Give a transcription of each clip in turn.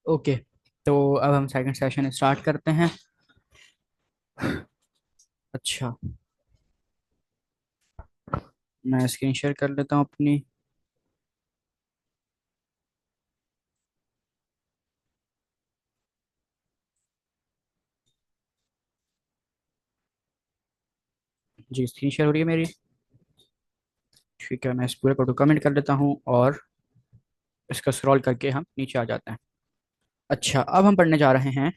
Okay, तो अब हम सेकंड सेशन स्टार्ट करते हैं। अच्छा, मैं स्क्रीन शेयर कर लेता हूँ अपनी। जी, स्क्रीन शेयर हो रही है मेरी। ठीक है, मैं इस पूरे कोड को कमेंट कर लेता हूँ और इसका स्क्रॉल करके हम नीचे आ जाते हैं। अच्छा, अब हम पढ़ने जा रहे हैं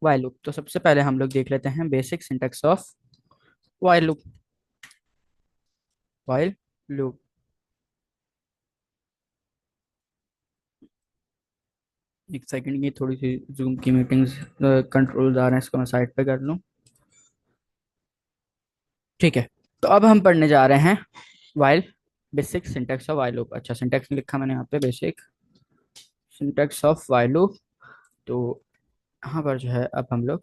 वाइल लूप। तो सबसे पहले हम लोग देख लेते हैं basic syntax of while loop. While loop, एक सेकंड की थोड़ी सी जूम की मीटिंग्स कंट्रोल आ रहे हैं, इसको मैं साइड पे कर लूँ। ठीक है, तो अब हम पढ़ने जा रहे हैं while basic syntax of while loop. अच्छा, सिंटेक्स लिखा मैंने यहाँ पे, basic syntax of while loop. तो यहाँ पर जो है अब हम लोग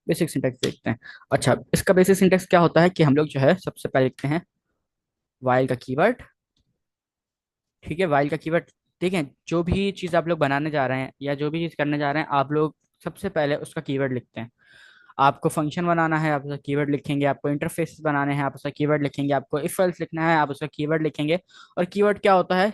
बेसिक सिंटेक्स देखते हैं। अच्छा, इसका बेसिक सिंटेक्स क्या होता है कि हम लोग जो है सबसे पहले लिखते हैं वाइल का कीवर्ड। ठीक है, वाइल का कीवर्ड। ठीक है, जो भी चीज़ आप लोग बनाने जा रहे हैं या जो भी चीज़ करने जा रहे हैं, आप लोग सबसे पहले उसका कीवर्ड लिखते हैं। आपको फंक्शन बनाना है, आप उसका कीवर्ड लिखेंगे। आपको इंटरफेस बनाने हैं, आप उसका कीवर्ड लिखेंगे। आपको इफ एल्स लिखना है, आप उसका कीवर्ड लिखेंगे। और कीवर्ड क्या होता है,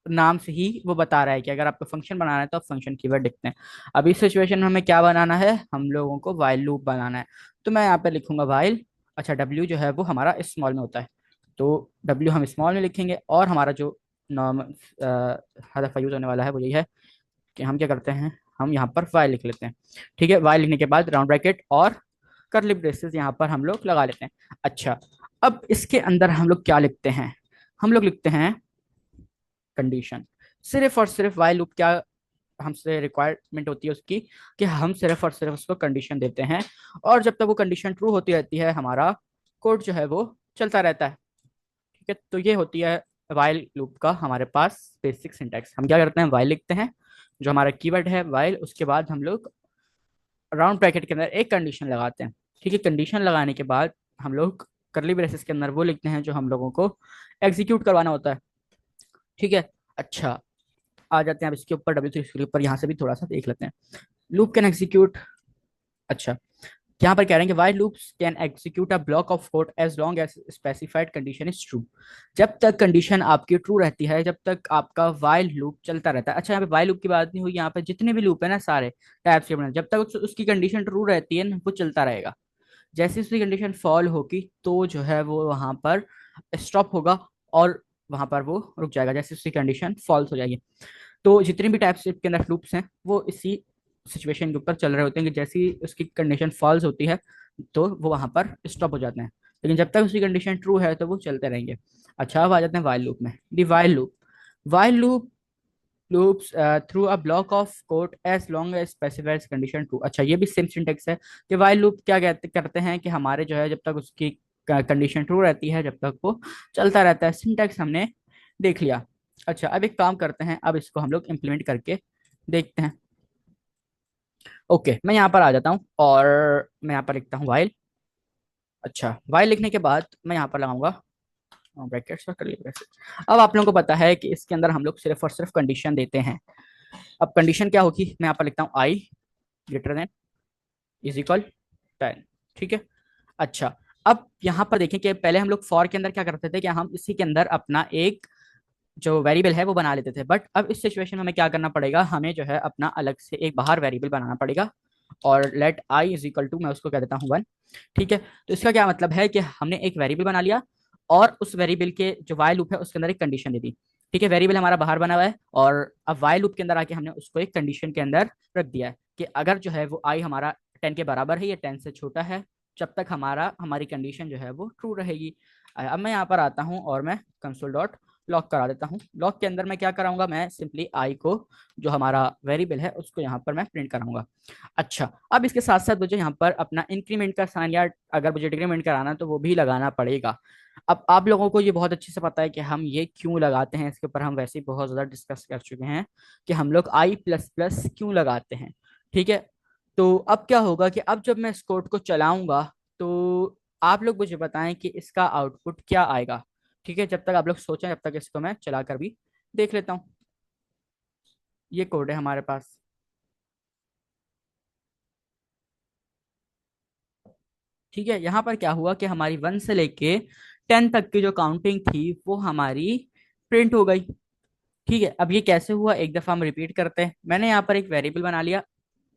नाम से ही वो बता रहा है कि अगर आपको फंक्शन बनाना है तो आप फंक्शन कीवर्ड लिखते हैं। अब इस सिचुएशन में हमें क्या बनाना है, हम लोगों को वाइल लूप बनाना है। तो मैं यहाँ पे लिखूंगा वाइल। अच्छा, डब्ल्यू जो है वो हमारा स्मॉल में होता है, तो डब्ल्यू हम स्मॉल में लिखेंगे। और हमारा जो नॉर्मल हदफ यूज होने वाला है वो यही है कि हम क्या करते हैं, हम यहाँ पर वाइल लिख लेते हैं। ठीक है, वाइल लिखने के बाद राउंड ब्रैकेट और करली ब्रेसेस यहाँ पर हम लोग लगा लेते हैं। अच्छा, अब इसके अंदर हम लोग क्या लिखते हैं, हम लोग लिखते हैं कंडीशन। सिर्फ और सिर्फ वाइल लूप क्या हमसे रिक्वायरमेंट होती है उसकी, कि हम सिर्फ और सिर्फ उसको कंडीशन देते हैं। और जब तक वो कंडीशन ट्रू होती रहती है, हमारा कोड जो है वो चलता रहता है। ठीक है, तो ये होती है वाइल लूप का हमारे पास बेसिक सिंटैक्स। हम क्या करते हैं, वाइल लिखते हैं, जो हमारा कीवर्ड है वाइल, उसके बाद हम लोग राउंड ब्रैकेट के अंदर एक कंडीशन लगाते हैं। ठीक है, कंडीशन लगाने के बाद हम लोग करली ब्रेसेस के अंदर वो लिखते हैं जो हम लोगों को एग्जीक्यूट करवाना होता है। ठीक है। अच्छा, आ जाते हैं अब इसके ऊपर, W3 के ऊपर यहाँ से भी थोड़ा सा देख लेते हैं। Loop can execute. अच्छा, यहाँ पर कह रहे हैं कि while loops can execute a block of code as long as specified condition is true. जब तक कंडीशन आपकी ट्रू रहती है, जब तक आपका वाइल लूप चलता रहता है। अच्छा, यहाँ पे वाइल लूप की बात नहीं हुई, यहाँ पे जितने भी लूप है ना सारे टाइप्स के बने, जब तक उसकी कंडीशन ट्रू रहती है ना, वो चलता रहेगा। जैसे उसकी कंडीशन फॉल होगी तो जो है वो वहां पर स्टॉप होगा और वहां पर वो रुक जाएगा, जैसे उसकी कंडीशन फॉल्स हो जाएगी। तो जितने भी टाइप्स के अंदर लूप्स हैं वो इसी सिचुएशन के ऊपर चल रहे होते हैं कि जैसी उसकी कंडीशन फॉल्स होती है तो वो वहां पर स्टॉप हो जाते हैं। लेकिन जब तक उसकी कंडीशन ट्रू है तो वो चलते रहेंगे। अच्छा, अब आ जाते हैं वाइल लूप में। The while loop, while loop loops through a block of code as long as specified condition true. अच्छा, ये भी सेम सिंटेक्स है कि वाइल लूप क्या कहते करते हैं कि हमारे जो है जब तक उसकी कंडीशन ट्रू रहती है, जब तक वो चलता रहता है। सिंटेक्स हमने देख लिया। अच्छा, अब एक काम करते हैं, अब इसको हम लोग इम्प्लीमेंट करके देखते हैं। ओके, मैं यहाँ पर आ जाता हूँ और मैं यहाँ पर लिखता हूँ वाइल। अच्छा, वाइल लिखने के बाद मैं यहाँ पर लगाऊंगा ब्रैकेट्स और कर्ली ब्रैकेट। अब आप लोगों को पता है कि इसके अंदर हम लोग सिर्फ और सिर्फ कंडीशन देते हैं। अब कंडीशन क्या होगी, मैं यहाँ पर लिखता हूँ आई ग्रेटर देन इज इक्वल 10। ठीक है। अच्छा, अब यहाँ पर देखें कि पहले हम लोग फॉर के अंदर क्या करते थे कि हम इसी के अंदर अपना एक जो वेरिएबल है वो बना लेते थे। बट अब इस सिचुएशन में हमें क्या करना पड़ेगा, हमें जो है अपना अलग से एक बाहर वेरिएबल बनाना पड़ेगा। और let I is equal to, मैं उसको कह देता हूँ 1। ठीक है, तो इसका क्या मतलब है कि हमने एक वेरिएबल बना लिया और उस वेरिएबल के जो वाइल लूप है उसके अंदर एक कंडीशन दे दी। ठीक है, वेरिएबल हमारा बाहर बना हुआ है और अब वाइल लूप के अंदर आके हमने उसको एक कंडीशन के अंदर रख दिया है कि अगर जो है वो आई हमारा 10 के बराबर है या 10 से छोटा है, जब तक हमारी कंडीशन जो है वो ट्रू रहेगी। अब मैं यहाँ पर आता हूँ और मैं कंसोल डॉट लॉक करा देता हूँ। लॉक के अंदर मैं क्या कराऊंगा, मैं सिंपली आई को जो हमारा वेरिएबल है उसको यहाँ पर मैं प्रिंट कराऊंगा। अच्छा, अब इसके साथ साथ मुझे यहाँ पर अपना इंक्रीमेंट का साइन या अगर मुझे डिक्रीमेंट कराना है तो वो भी लगाना पड़ेगा। अब आप लोगों को ये बहुत अच्छे से पता है कि हम ये क्यों लगाते हैं, इसके ऊपर हम वैसे ही बहुत ज़्यादा डिस्कस कर चुके हैं कि हम लोग आई प्लस प्लस क्यों लगाते हैं। ठीक है, तो अब क्या होगा कि अब जब मैं इस कोड को चलाऊंगा तो आप लोग मुझे बताएं कि इसका आउटपुट क्या आएगा। ठीक है, जब तक आप लोग सोचें, जब तक इसको मैं चला कर भी देख लेता हूँ। ये कोड है हमारे पास। ठीक है, यहाँ पर क्या हुआ कि हमारी 1 से लेके 10 तक की जो काउंटिंग थी वो हमारी प्रिंट हो गई। ठीक है, अब ये कैसे हुआ, एक दफा हम रिपीट करते हैं। मैंने यहाँ पर एक वेरिएबल बना लिया।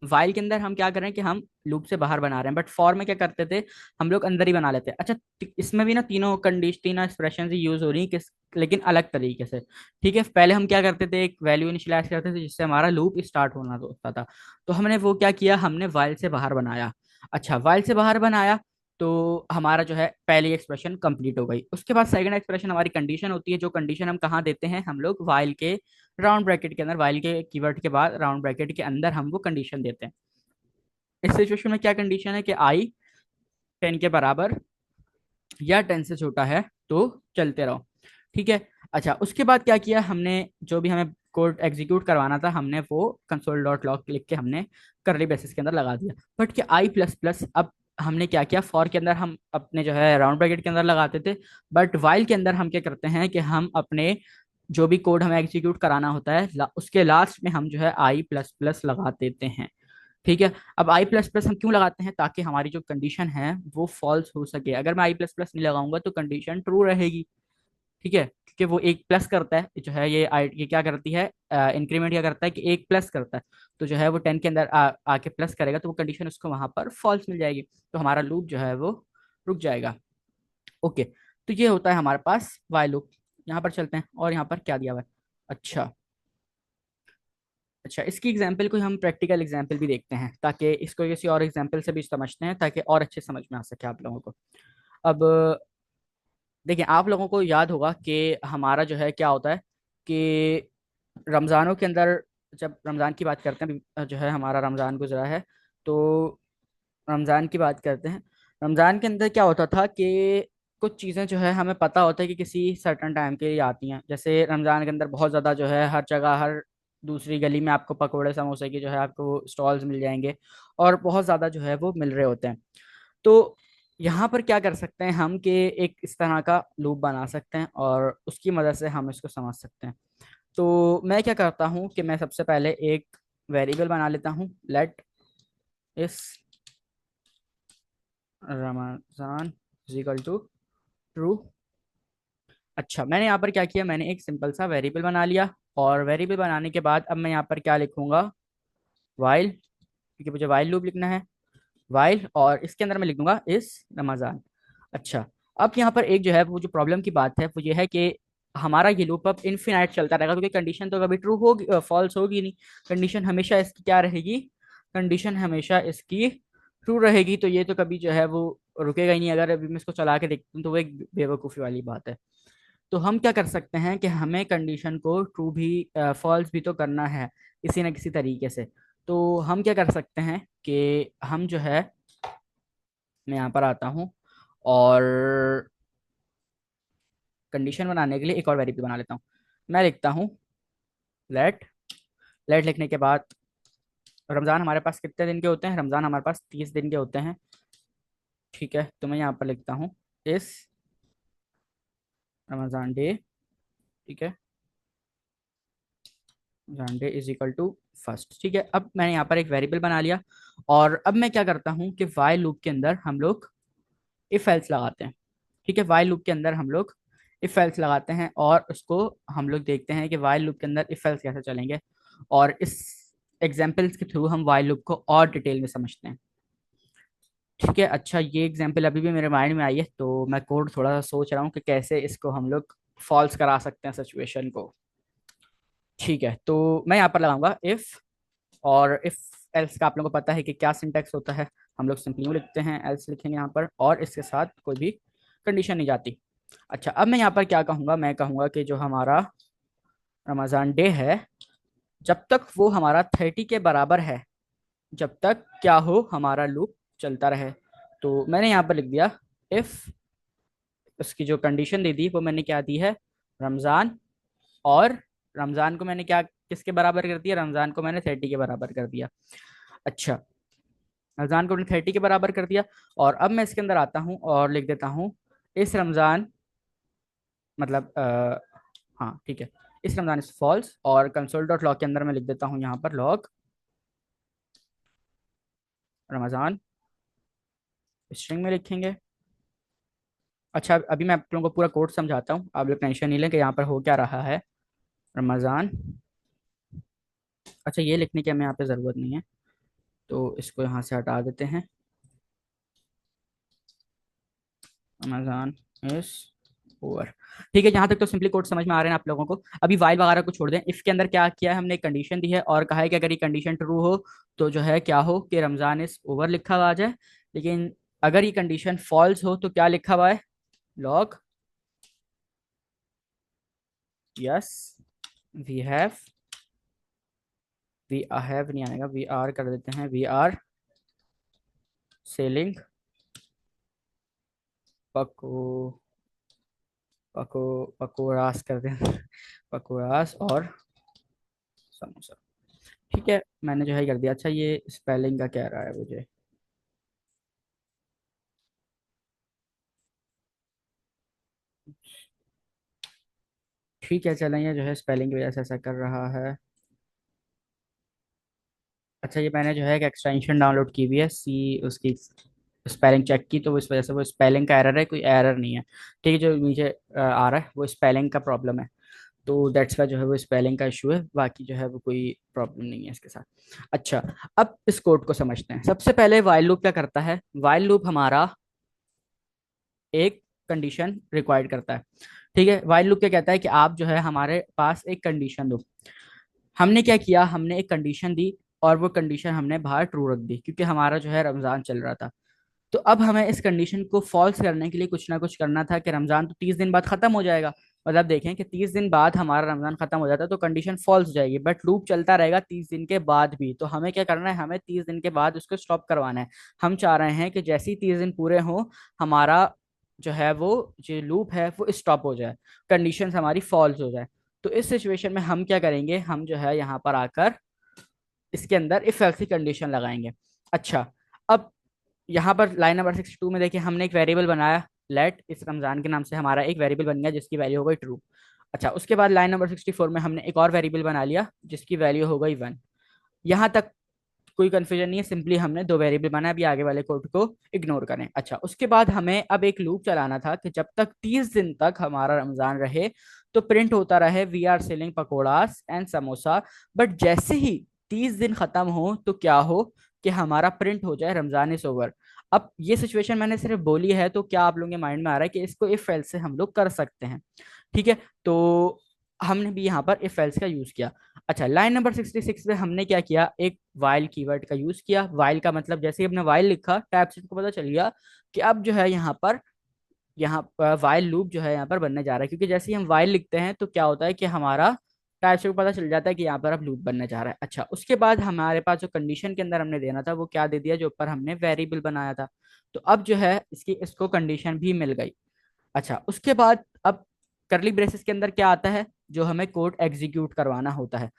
वाइल के अंदर हम क्या कर रहे हैं कि हम लूप से बाहर बना रहे हैं, बट फॉर में क्या करते थे, हम लोग अंदर ही बना लेते हैं। अच्छा, इसमें भी ना तीनों कंडीशन, तीनों एक्सप्रेशन यूज हो रही है किस, लेकिन अलग तरीके से। ठीक है, पहले हम क्या करते थे, एक वैल्यू इनिशियलाइज करते थे जिससे हमारा लूप स्टार्ट होना होता था। तो हमने वो क्या किया, हमने वाइल से बाहर बनाया। अच्छा, वाइल से बाहर बनाया तो हमारा जो है पहली एक्सप्रेशन कंप्लीट हो गई। उसके बाद सेकंड एक्सप्रेशन हमारी कंडीशन होती है, जो कंडीशन हम कहाँ देते हैं, हम लोग वाइल के राउंड ब्रैकेट के अंदर, वाइल के कीवर्ड के बाद राउंड ब्रैकेट के अंदर हम वो कंडीशन देते हैं। इस सिचुएशन में क्या कंडीशन है कि आई 10 के बराबर या 10 से छोटा है तो चलते रहो। ठीक है। अच्छा, उसके बाद क्या किया हमने, जो भी हमें कोड एग्जीक्यूट करवाना था हमने वो कंसोल डॉट लॉग लिख के हमने करली ब्रेसेस के अंदर लगा दिया। बट कि आई प्लस प्लस, अब हमने क्या किया, फॉर के अंदर हम अपने जो है राउंड ब्रैकेट के अंदर लगाते थे, बट वाइल के अंदर हम क्या करते हैं कि हम अपने जो भी कोड हमें एग्जीक्यूट कराना होता है उसके लास्ट में हम जो है आई प्लस प्लस लगा देते हैं। ठीक है। अब आई प्लस प्लस हम क्यों लगाते हैं, ताकि हमारी जो कंडीशन है वो फॉल्स हो सके। अगर मैं आई प्लस प्लस नहीं लगाऊंगा तो कंडीशन ट्रू रहेगी। ठीक है, क्योंकि वो एक प्लस करता है जो है, ये आई ये क्या करती है, इंक्रीमेंट क्या करता है कि एक प्लस करता है। तो जो है वो 10 के अंदर आके प्लस करेगा तो वो कंडीशन उसको वहां पर फॉल्स मिल जाएगी। तो हमारा लूप जो है वो रुक जाएगा। ओके, तो ये होता है हमारे पास वाइल लूप। यहाँ पर चलते हैं और यहाँ पर क्या दिया हुआ है। अच्छा, अच्छा, इसकी एग्जाम्पल को हम प्रैक्टिकल एग्जाम्पल भी देखते हैं, ताकि इसको किसी और एग्जाम्पल से भी समझते हैं ताकि और अच्छे समझ में आ सके आप लोगों को। अब देखिए, आप लोगों को याद होगा कि हमारा जो है क्या होता है कि रमज़ानों के अंदर, जब रमज़ान की बात करते हैं, जो है हमारा रमज़ान गुजरा है, तो रमज़ान की बात करते हैं। रमज़ान के अंदर क्या होता था कि कुछ चीज़ें जो है हमें पता होता है कि किसी सर्टन टाइम के लिए आती हैं। जैसे रमज़ान के अंदर बहुत ज़्यादा जो है हर जगह, हर दूसरी गली में आपको पकोड़े समोसे की जो है आपको स्टॉल्स मिल जाएंगे, और बहुत ज़्यादा जो है वो मिल रहे होते हैं। तो यहाँ पर क्या कर सकते हैं हम कि एक इस तरह का लूप बना सकते हैं और उसकी मदद से हम इसको समझ सकते हैं। तो मैं क्या करता हूँ कि मैं सबसे पहले एक वेरिएबल बना लेता हूँ, let is Ramzan is equal to true. अच्छा, मैंने यहाँ पर क्या किया, मैंने एक सिंपल सा वेरिएबल बना लिया। और वेरिएबल बनाने के बाद अब मैं यहाँ पर क्या लिखूंगा, वाइल, क्योंकि मुझे वाइल लूप लिखना है। वाइल, और इसके अंदर मैं लिख दूंगा इस रमजान। अच्छा, अब यहाँ पर एक जो है वो जो प्रॉब्लम की बात है वो ये है कि हमारा ये लूप अब इनफिनाइट चलता रहेगा, क्योंकि कंडीशन तो कभी ट्रू होगी, फॉल्स होगी नहीं। कंडीशन हमेशा इसकी क्या रहेगी, कंडीशन हमेशा इसकी ट्रू रहेगी। तो ये तो कभी जो है वो रुकेगा ही नहीं। अगर अभी मैं इसको चला के देखता हूँ तो वो एक बेवकूफ़ी वाली बात है। तो हम क्या कर सकते हैं कि हमें कंडीशन को ट्रू भी, फॉल्स भी तो करना है किसी ना किसी तरीके से। तो हम क्या कर सकते हैं कि हम जो है, मैं यहाँ पर आता हूँ और कंडीशन बनाने के लिए एक और वेरिएबल बना लेता हूँ। मैं लिखता हूँ लेट। लेट लिखने के बाद, रमज़ान हमारे पास कितने दिन के होते हैं, रमज़ान हमारे पास 30 दिन के होते हैं। ठीक है, तो मैं यहाँ पर लिखता हूँ इस रमज़ान डे। ठीक है, Ramzan day is equal to first. ठीक है, अब मैंने यहाँ पर एक वेरिएबल बना लिया। और अब मैं क्या करता हूँ कि वाइल लूप के अंदर हम लोग इफ एल्स लगाते हैं। ठीक है, वाइल लूप के अंदर हम लोग इफ एल्स लगाते हैं और उसको हम लोग देखते हैं कि वाइल लूप के अंदर इफ एल्स कैसे चलेंगे। और इस एग्जाम्पल्स के थ्रू हम वाइल लूप को और डिटेल में समझते हैं। ठीक है। अच्छा, ये एग्जाम्पल अभी भी मेरे माइंड में आई है, तो मैं कोड थोड़ा सा सोच रहा हूँ कि कैसे इसको हम लोग फॉल्स करा सकते हैं सिचुएशन को। ठीक है, तो मैं यहाँ पर लगाऊंगा इफ। और इफ एल्स का आप लोगों को पता है कि क्या सिंटेक्स होता है, हम लोग सिंपली यूँ लिखते हैं, एल्स लिखेंगे यहाँ पर, और इसके साथ कोई भी कंडीशन नहीं जाती। अच्छा, अब मैं यहाँ पर क्या कहूँगा, मैं कहूँगा कि जो हमारा रमज़ान डे है, जब तक वो हमारा 30 के बराबर है, जब तक क्या हो हमारा लूप चलता रहे। तो मैंने यहाँ पर लिख दिया इफ, उसकी जो कंडीशन दे दी वो मैंने क्या दी है, रमज़ान। और रमज़ान को मैंने क्या किसके बराबर कर दिया, रमज़ान को मैंने 30 के बराबर कर दिया। अच्छा, रमज़ान को मैंने 30 के बराबर कर दिया। और अब मैं इसके अंदर आता हूँ और लिख देता हूँ इस रमज़ान, मतलब हाँ ठीक है, इस रमजान इज फॉल्स, और कंसोल डॉट लॉग के अंदर मैं लिख देता हूँ यहाँ पर लॉग रमजान, स्ट्रिंग में लिखेंगे। अच्छा, अभी मैं आप लोगों को पूरा कोड समझाता हूँ, आप लोग टेंशन नहीं लें कि यहाँ पर हो क्या रहा है। रमजान, अच्छा ये लिखने की हमें यहाँ पे ज़रूरत नहीं है, तो इसको यहाँ से हटा देते हैं। Ramzan is over. ठीक है, यहाँ तक तो सिंपली कोड समझ में आ रहे हैं आप लोगों को। अभी वाइल वगैरह को छोड़ दें, इफ के अंदर क्या किया है हमने, एक कंडीशन दी है और कहा है कि अगर ये कंडीशन ट्रू हो तो जो है क्या हो कि रमजान इज ओवर लिखा हुआ आ जाए। लेकिन अगर ये कंडीशन फॉल्स हो तो क्या लिखा हुआ है, log yes we have, we have नहीं आएगा, वी आर कर देते हैं, वी आर सेलिंग पको पको पकोड़ास कर दें पकोड़ास और समोसा। ठीक है, मैंने जो है कर दिया। अच्छा, ये स्पेलिंग का कह रहा है मुझे। ठीक है चलें, ये जो है स्पेलिंग की वजह से ऐसा कर रहा है। अच्छा, ये मैंने जो है एक एक्सटेंशन डाउनलोड की हुई है, सी उसकी स्पेलिंग चेक की, तो इस वजह से वो स्पेलिंग का एरर है, कोई एरर नहीं है। ठीक है, जो नीचे आ रहा है वो स्पेलिंग का प्रॉब्लम है, तो दैट्स वाई जो है वो स्पेलिंग का इशू है, बाकी जो है वो कोई प्रॉब्लम नहीं है इसके साथ। अच्छा, अब इस कोड को समझते हैं। सबसे पहले वाइल लूप क्या करता है, वाइल लूप हमारा एक कंडीशन रिक्वायर्ड करता है। ठीक है, वाइल लूप क्या कहता है कि आप जो है हमारे पास एक कंडीशन दो। हमने क्या किया, हमने एक कंडीशन दी और वो कंडीशन हमने बाहर ट्रू रख दी, क्योंकि हमारा जो है रमजान चल रहा था। तो अब हमें इस कंडीशन को फॉल्स करने के लिए कुछ ना कुछ करना था कि रमजान तो 30 दिन बाद खत्म हो जाएगा। मतलब देखें कि 30 दिन बाद हमारा रमजान खत्म हो जाता है तो कंडीशन फॉल्स हो जाएगी, बट लूप चलता रहेगा 30 दिन के बाद भी। तो हमें क्या करना है, हमें 30 दिन के बाद उसको स्टॉप करवाना है। हम चाह रहे हैं कि जैसे ही 30 दिन पूरे हो, हमारा जो है वो जो लूप है वो स्टॉप हो जाए, कंडीशन हमारी फॉल्स हो जाए। तो इस सिचुएशन में हम क्या करेंगे, हम जो है यहाँ पर आकर इसके अंदर इफ एल्स की कंडीशन लगाएंगे। अच्छा, अब यहाँ पर लाइन नंबर 62 में देखिए, हमने एक वेरिएबल बनाया लेट, इस रमजान के नाम से हमारा एक वेरिएबल बन गया जिसकी वैल्यू हो गई ट्रू। अच्छा, उसके बाद लाइन नंबर 64 में हमने एक और वेरिएबल बना लिया जिसकी वैल्यू हो गई 1। यहाँ तक कोई कंफ्यूजन नहीं है, सिंपली हमने दो वेरिएबल बनाया। अभी आगे वाले कोड को इग्नोर करें। अच्छा, उसके बाद हमें अब एक लूप चलाना था कि जब तक 30 दिन तक हमारा रमजान रहे तो प्रिंट होता रहे we are selling pakoras and samosa. But जैसे ही 30 दिन खत्म हो तो क्या हो कि हमारा प्रिंट हो जाए रमजान इज ओवर। अब ये सिचुएशन मैंने सिर्फ बोली है, तो क्या आप लोगों के माइंड में आ रहा है कि इसको इफ एल्स से हम लोग कर सकते हैं। ठीक है, तो हमने भी यहाँ पर इफ एल्स का यूज किया। अच्छा, लाइन नंबर 66 में हमने क्या किया, एक वाइल कीवर्ड का यूज किया। वाइल का मतलब जैसे ही हमने वाइल लिखा, टैब से को पता चल गया कि अब जो है यहाँ पर वाइल लूप जो है यहाँ पर बनने जा रहा है, क्योंकि जैसे ही हम वाइल लिखते हैं तो क्या होता है कि हमारा टाइप से पता चल जाता है कि यहाँ पर अब लूप बनने जा रहा है। अच्छा, उसके बाद हमारे पास जो कंडीशन के अंदर हमने देना था वो क्या दे दिया, जो ऊपर हमने वेरिएबल बनाया था। तो अब जो है इसको कंडीशन भी मिल गई। अच्छा, उसके बाद अब करली ब्रेसेस के अंदर क्या आता है, जो हमें कोड एग्जीक्यूट करवाना होता है।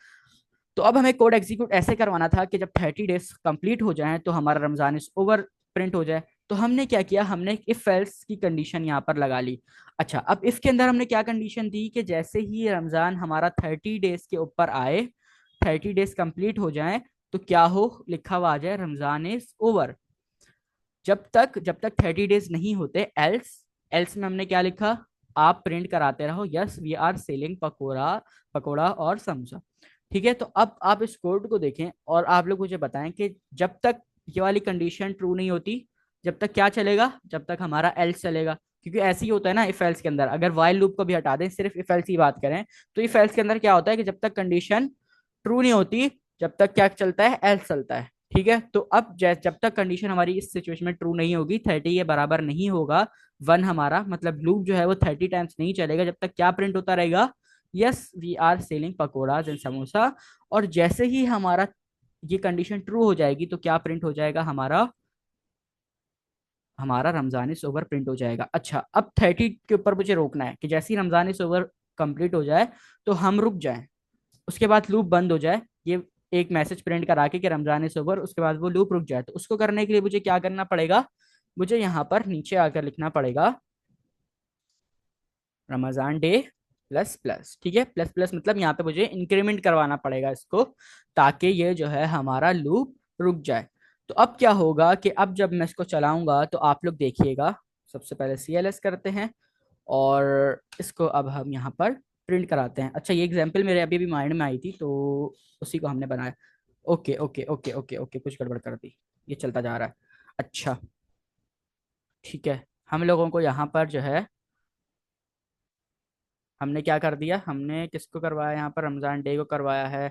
तो अब हमें कोड एग्जीक्यूट ऐसे करवाना था कि जब 30 डेज कंप्लीट हो जाएं तो हमारा रमजान इस ओवर प्रिंट हो जाए। तो हमने क्या किया, हमने इफ एल्स की कंडीशन यहाँ पर लगा ली। अच्छा, अब इफ के अंदर हमने क्या कंडीशन दी कि जैसे ही रमजान हमारा 30 डेज के ऊपर आए, 30 डेज कंप्लीट हो जाए तो क्या हो, लिखा हुआ आ जाए रमजान इज ओवर। जब तक 30 डेज नहीं होते, एल्स एल्स में हमने क्या लिखा, आप प्रिंट कराते रहो yes we are selling pakora pakora और समोसा। ठीक है, तो अब आप इस कोड को देखें और आप लोग मुझे बताएं कि जब तक ये वाली कंडीशन ट्रू नहीं होती, जब तक क्या चलेगा, जब तक हमारा एल्स चलेगा। क्योंकि ऐसे ही होता है ना इफ एल्स के अंदर, अगर वाइल लूप को भी हटा दें, सिर्फ इफ एल्स की बात करें, तो इफ एल्स के अंदर क्या होता है कि जब तक कंडीशन ट्रू नहीं होती, जब तक क्या चलता है, एल्स चलता है। ठीक है, तो अब जब तक कंडीशन हमारी इस सिचुएशन में ट्रू नहीं होगी, 30 के बराबर नहीं होगा 1 हमारा, मतलब लूप जो है वो 30 टाइम्स नहीं चलेगा, जब तक क्या प्रिंट होता रहेगा, yes we are selling pakodas and samosa. और जैसे ही हमारा ये कंडीशन ट्रू हो जाएगी तो क्या प्रिंट हो जाएगा, हमारा हमारा रमजान इस ओवर प्रिंट हो जाएगा। अच्छा, अब 30 के ऊपर मुझे रोकना है कि जैसे ही रमजान इस ओवर कंप्लीट हो जाए तो हम रुक जाएं, उसके बाद लूप बंद हो जाए, ये एक मैसेज प्रिंट करा के कि रमजान इज ओवर, उसके बाद वो लूप रुक जाए। तो उसको करने के लिए मुझे क्या करना पड़ेगा, मुझे यहाँ पर नीचे आकर लिखना पड़ेगा रमजान डे प्लस प्लस, ठीक है। प्लस प्लस मतलब यहाँ पे मुझे इंक्रीमेंट करवाना पड़ेगा इसको, ताकि ये जो है हमारा लूप रुक जाए। तो अब क्या होगा कि अब जब मैं इसको चलाऊंगा तो आप लोग देखिएगा, सबसे पहले CLS करते हैं और इसको अब हम यहाँ पर प्रिंट कराते हैं। अच्छा, ये एग्जांपल मेरे अभी भी माइंड में आई थी तो उसी को हमने बनाया। Okay okay okay okay okay, कुछ गड़बड़ कर दी, ये चलता जा रहा है। अच्छा, ठीक है। हम लोगों को यहाँ पर जो है, हमने क्या कर दिया, हमने किसको करवाया यहाँ पर, रमज़ान डे को करवाया है।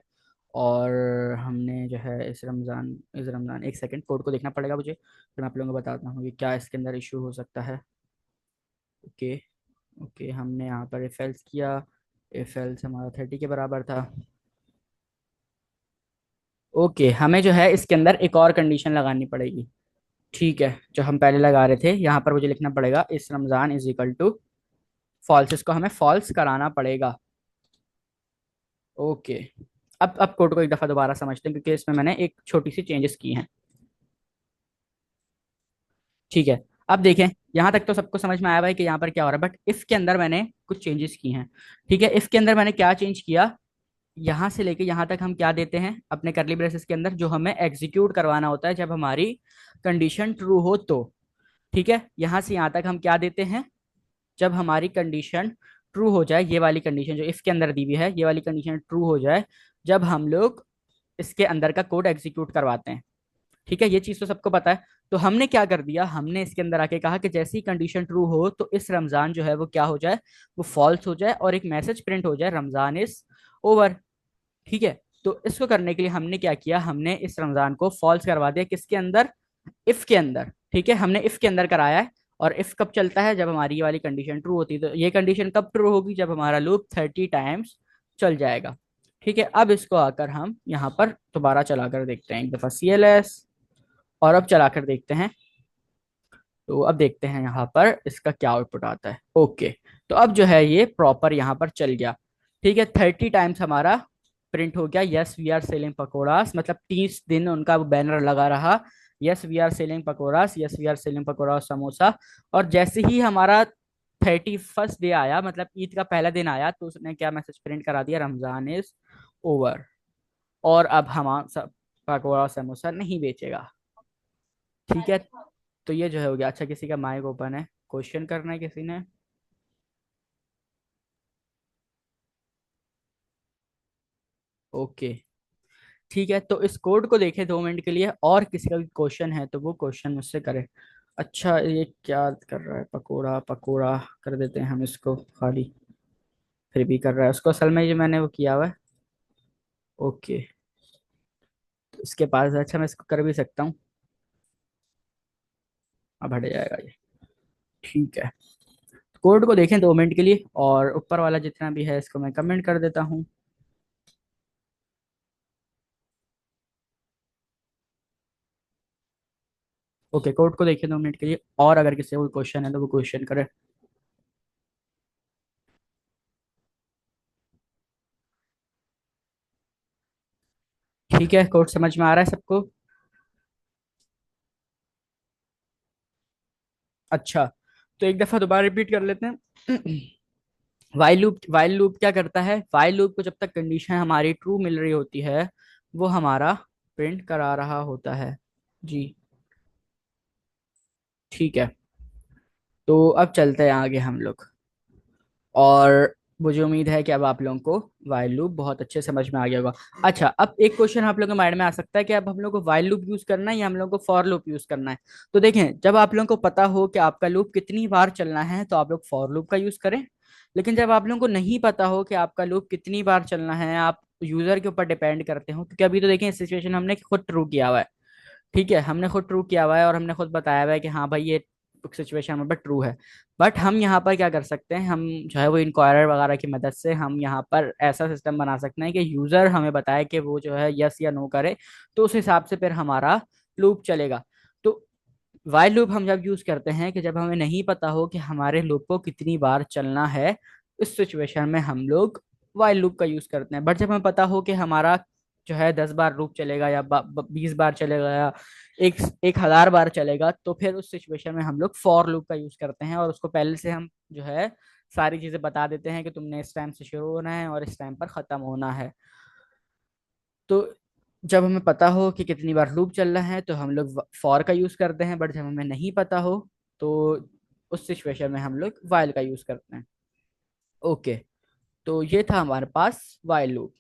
और हमने जो है इस रमज़ान, एक सेकंड, कोड को देखना पड़ेगा मुझे, फिर मैं आप लोगों को बताता हूँ कि क्या इसके अंदर इशू हो सकता है। ओके ओके, हमने यहाँ पर इफ एल्स किया, इफ एल्स हमारा 30 के बराबर था। ओके, हमें जो है इसके अंदर एक और कंडीशन लगानी पड़ेगी। ठीक है, जो हम पहले लगा रहे थे, यहाँ पर मुझे लिखना पड़ेगा इस Ramzan is equal to false, इसको हमें फॉल्स कराना पड़ेगा। ओके, अब कोड को एक दफ़ा दोबारा समझते हैं, क्योंकि इसमें मैंने एक छोटी सी चेंजेस की हैं। ठीक है, अब देखें, यहाँ तक तो सबको समझ में आया भाई कि यहाँ पर क्या हो रहा है, बट इफ के अंदर मैंने कुछ चेंजेस की हैं। ठीक है, इफ के अंदर मैंने क्या चेंज किया, यहाँ से लेके यहाँ तक हम क्या देते हैं अपने करली ब्रेसेस के अंदर, जो हमें एग्जीक्यूट करवाना होता है जब हमारी कंडीशन ट्रू हो तो। ठीक है, यहाँ से यहाँ तक हम क्या देते हैं, जब हमारी कंडीशन ट्रू हो जाए, ये वाली कंडीशन जो इफ के अंदर दी हुई है, ये वाली कंडीशन ट्रू हो जाए, जब हम लोग इसके अंदर का कोड एग्जीक्यूट करवाते हैं। ठीक है, ये चीज तो सबको पता है। तो हमने क्या कर दिया, हमने इसके अंदर आके कहा कि जैसी कंडीशन ट्रू हो तो इस रमजान जो है वो क्या हो जाए, वो फॉल्स हो जाए और एक मैसेज प्रिंट हो जाए, रमजान इज ओवर। ठीक है, तो इसको करने के लिए हमने क्या किया, हमने इस रमजान को फॉल्स करवा दिया किसके अंदर, इफ के अंदर। ठीक है, हमने इफ के अंदर कराया है। और इफ कब चलता है, जब हमारी ये वाली कंडीशन ट्रू होती है। तो ये कंडीशन कब ट्रू होगी, जब हमारा लूप 30 टाइम्स चल जाएगा। ठीक है, अब इसको आकर हम यहाँ पर दोबारा चलाकर देखते हैं एक दफा CLS, और अब चलाकर देखते हैं। तो अब देखते हैं यहाँ पर इसका क्या आउटपुट आता है। ओके, तो अब जो है ये प्रॉपर यहाँ पर चल गया। ठीक है, 30 टाइम्स हमारा प्रिंट हो गया, yes we are selling pakoras, मतलब 30 दिन उनका बैनर लगा रहा, yes we are selling pakoras, yes we are selling pakora samosa. और जैसे ही हमारा 31st डे आया, मतलब ईद का पहला दिन आया, तो उसने क्या मैसेज प्रिंट करा दिया, रमजान इज ओवर। और अब हम सब पकौड़ा समोसा नहीं बेचेगा। ठीक है, तो ये जो है हो गया। अच्छा, किसी का माइक ओपन है, क्वेश्चन करना है किसी ने? ओके, ठीक है, तो इस कोड को देखें 2 मिनट के लिए, और किसी का भी क्वेश्चन है तो वो क्वेश्चन मुझसे करे। अच्छा, ये क्या कर रहा है, पकोड़ा पकोड़ा कर देते हैं हम इसको खाली, फिर भी कर रहा है उसको, असल में ये मैंने वो किया हुआ है। ओके, तो इसके पास, अच्छा मैं इसको कर भी सकता हूँ, अब हट जाएगा ये। ठीक है, कोड को देखें 2 मिनट के लिए, और ऊपर वाला जितना भी है इसको मैं कमेंट कर देता हूँ। ओके, कोड को देखिए 2 मिनट के लिए, और अगर किसी को कोई क्वेश्चन है तो वो क्वेश्चन करे। ठीक है, कोड समझ में आ रहा है सबको? अच्छा, तो एक दफा दोबारा रिपीट कर लेते हैं। वाइल लूप क्या करता है, वाइल लूप को जब तक कंडीशन हमारी ट्रू मिल रही होती है, वो हमारा प्रिंट करा रहा होता है। जी, ठीक है, तो अब चलते हैं आगे हम लोग। और मुझे उम्मीद है कि अब आप लोगों को वाइल लूप बहुत अच्छे समझ में आ गया होगा। अच्छा, अब एक क्वेश्चन आप लोगों के माइंड में आ सकता है कि अब हम लोग को वाइल लूप यूज करना है या हम लोग को फॉर लूप यूज करना है। तो देखें, जब आप लोगों को पता हो कि आपका लूप कितनी बार चलना है तो आप लोग फॉर लूप का यूज करें। लेकिन जब आप लोगों को नहीं पता हो कि आपका लूप कितनी बार चलना है, आप यूजर के ऊपर डिपेंड करते हो, क्योंकि अभी तो देखें इस सिचुएशन हमने खुद ट्रू किया हुआ है। ठीक है, हमने खुद ट्रू किया हुआ है और हमने खुद बताया हुआ है कि हाँ भाई ये सिचुएशन हमारे पर ट्रू है। बट हम यहाँ पर क्या कर सकते हैं, हम जो है वो इंक्वायरर वगैरह की मदद से हम यहाँ पर ऐसा सिस्टम बना सकते हैं कि यूजर हमें बताए कि वो जो है यस या नो करे, तो उस हिसाब से फिर हमारा लूप चलेगा। तो वाइल लूप हम जब यूज करते हैं कि जब हमें नहीं पता हो कि हमारे लूप को कितनी बार चलना है, इस सिचुएशन में हम लोग वाइल लूप का यूज करते हैं। बट जब हमें पता हो कि हमारा जो है 10 बार लूप चलेगा या 20 बार चलेगा या एक 1,000 बार चलेगा, तो फिर उस सिचुएशन में हम लोग फॉर लूप का यूज करते हैं और उसको पहले से हम जो है सारी चीजें बता देते हैं कि तुमने इस टाइम से शुरू होना है और इस टाइम पर खत्म होना है। तो जब हमें पता हो कि कितनी बार लूप चल रहा है तो हम लोग फॉर का यूज करते हैं, बट जब हमें नहीं पता हो तो उस सिचुएशन में हम लोग वाइल का यूज करते हैं। ओके, तो ये था हमारे पास वाइल लूप।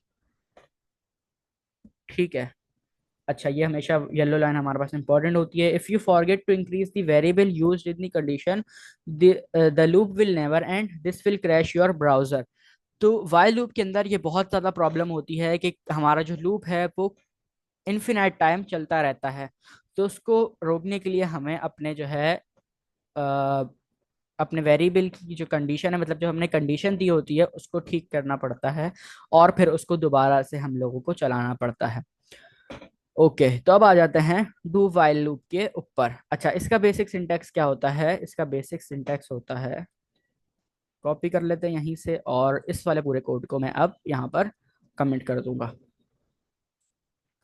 ठीक है। अच्छा, ये हमेशा येलो लाइन हमारे पास इंपॉर्टेंट होती है। If you forget to increase the variable used in the condition, the loop will never end, this will crash your browser. तो वाइल लूप के अंदर ये बहुत ज़्यादा प्रॉब्लम होती है कि हमारा जो लूप है वो इन्फिनाइट टाइम चलता रहता है। तो उसको रोकने के लिए हमें अपने जो है अ, अपने वेरिएबल की जो कंडीशन है, मतलब जो हमने कंडीशन दी होती है, उसको ठीक करना पड़ता है और फिर उसको दोबारा से हम लोगों को चलाना पड़ता है। ओके, तो अब आ जाते हैं डू वाइल लूप के ऊपर। अच्छा, इसका बेसिक सिंटैक्स क्या होता है? इसका बेसिक सिंटैक्स होता है, कॉपी कर लेते हैं यहीं से, और इस वाले पूरे कोड को मैं अब यहाँ पर कमेंट कर दूंगा।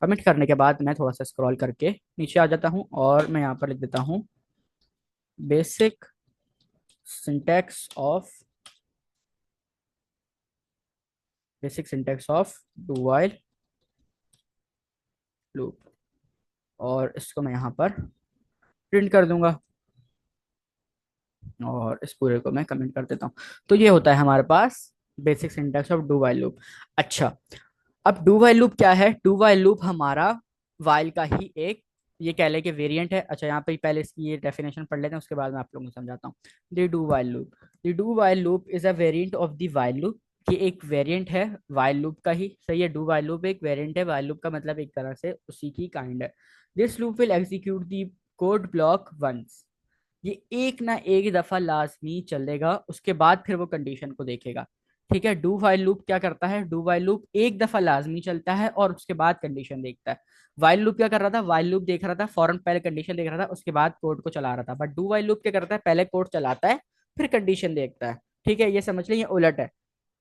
कमेंट करने के बाद मैं थोड़ा सा स्क्रॉल करके नीचे आ जाता हूँ और मैं यहाँ पर लिख देता हूँ basic syntax of do while loop, और इसको मैं यहाँ पर प्रिंट कर दूंगा और इस पूरे को मैं कमेंट कर देता हूँ। तो ये होता है हमारे पास basic syntax of do while loop. अच्छा, अब डू वाइल लूप क्या है? डू वाइल लूप हमारा वाइल का ही एक, ये कह ले कि वेरिएंट है। अच्छा, यहाँ पे पहले इसकी ये डेफिनेशन पढ़ लेते हैं, उसके बाद मैं आप लोगों को समझाता हूँ। The do while loop is a variant of the while loop. ये एक वेरिएंट है वाइल लूप का ही, सही है। डू वाइल लूप एक वेरिएंट है वाइल लूप का, मतलब एक तरह से उसी की काइंड है। This loop will execute the code block once. ये एक ना एक दफा लाजमी चलेगा, उसके बाद फिर वो कंडीशन को देखेगा। ठीक है, डू वाइल लूप क्या करता है? डू वाइल लूप एक दफा लाजमी चलता है और उसके बाद कंडीशन देखता है। वाइल लूप क्या कर रहा था? वाइल लूप देख रहा था, फौरन पहले कंडीशन देख रहा था, उसके बाद कोड को चला रहा था। बट डू वाइल लूप क्या करता है? पहले कोड चलाता है, फिर कंडीशन देखता है। ठीक है, ये समझ लें, ये उलट है।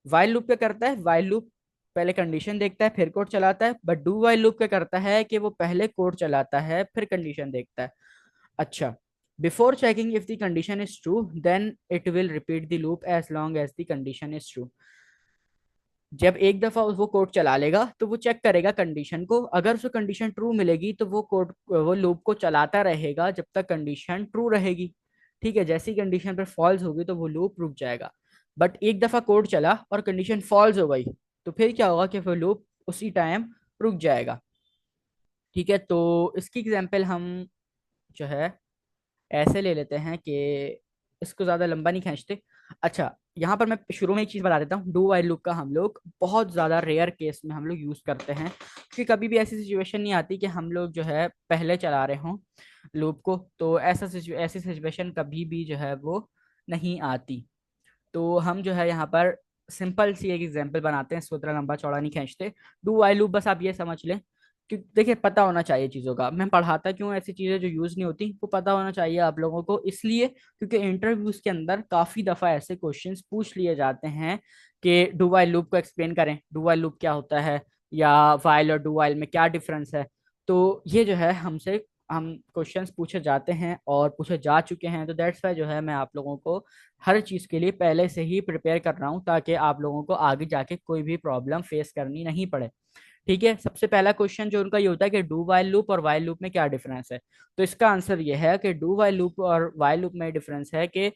वाइल लूप क्या करता है? वाइल लूप पहले कंडीशन देखता है, फिर कोड चलाता है। बट डू वाइल लूप क्या करता है कि वो पहले कोड चलाता है, फिर कंडीशन देखता है। अच्छा, before checking if the condition is true, then it will repeat the loop as long as the condition is true. जब एक दफा वो कोड चला लेगा तो वो चेक करेगा कंडीशन को, अगर उसको कंडीशन ट्रू मिलेगी तो वो लूप को चलाता रहेगा जब तक कंडीशन ट्रू रहेगी। ठीक है, जैसी कंडीशन पर फॉल्स होगी तो वो लूप रुक जाएगा। बट एक दफा कोड चला और कंडीशन फॉल्स हो गई, तो फिर क्या होगा कि वो लूप उसी टाइम रुक जाएगा। ठीक है, तो इसकी एग्जांपल हम जो है ऐसे ले लेते हैं कि इसको ज़्यादा लंबा नहीं खींचते। अच्छा, यहाँ पर मैं शुरू में एक चीज़ बता देता हूँ। डू वाइल लूप का हम लोग बहुत ज़्यादा रेयर केस में हम लोग यूज़ करते हैं, क्योंकि कभी भी ऐसी सिचुएशन नहीं आती कि हम लोग जो है पहले चला रहे हों लूप को। तो ऐसी सिचुएशन कभी भी जो है वो नहीं आती। तो हम जो है यहाँ पर सिंपल सी एक एग्जांपल बनाते हैं, इसको इतना लंबा चौड़ा नहीं खींचते। डू वाइल लूप बस आप ये समझ लें कि देखिए, पता होना चाहिए चीज़ों का। मैं पढ़ाता क्यों ऐसी चीज़ें जो यूज़ नहीं होती, वो पता होना चाहिए आप लोगों को, इसलिए क्योंकि इंटरव्यूज के अंदर काफ़ी दफ़ा ऐसे क्वेश्चंस पूछ लिए जाते हैं कि डू वाइल लूप को एक्सप्लेन करें, डू वाइल लूप क्या होता है, या वाइल और डू वाइल में क्या डिफरेंस है। तो ये जो है हमसे हम क्वेश्चंस पूछे जाते हैं और पूछे जा चुके हैं, तो दैट्स वाई जो है मैं आप लोगों को हर चीज़ के लिए पहले से ही प्रिपेयर कर रहा हूँ, ताकि आप लोगों को आगे जाके कोई भी प्रॉब्लम फेस करनी नहीं पड़े। ठीक है, सबसे पहला क्वेश्चन जो उनका ये होता है कि डू वाइल लूप और वाइल लूप में क्या डिफरेंस है। तो इसका आंसर ये है कि डू वाइल लूप और वाइल लूप में डिफरेंस है कि